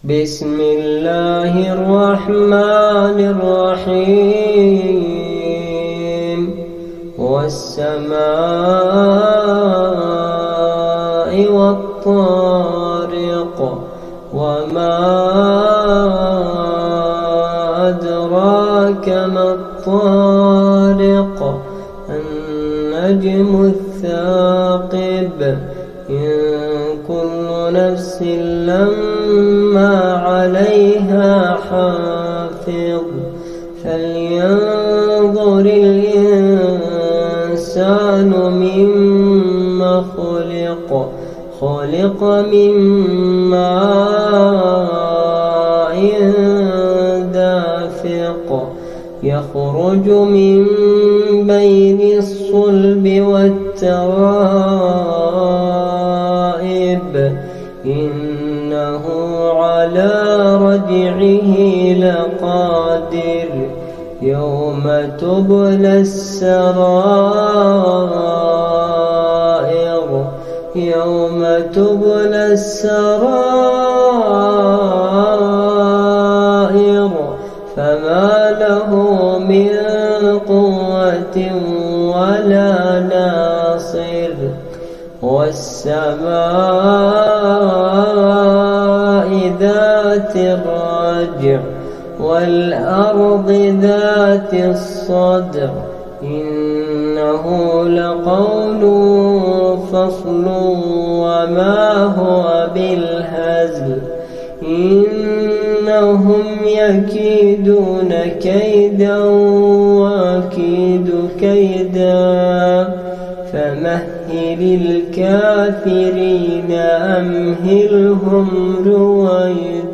بسم الله الرحمن الرحيم والسماء والطارق وما أدراك ما الطارق النجم الثاقب إن كل نفس لما عليها حافظ فلينظر الإنسان مما خلق من ماء دافق يخرج من بين الصلب والترائب إنه على رجعه لقادر يوم تبلى السرائر فما له من قوة ولا ناصر والسماء ذات الرجع والأرض ذات الصدع إنه لقول فصل وما هو بالهزل إنهم يكيدون كيدا وأكيد كيدا فمهل الكافرين أمهلهم رويدا.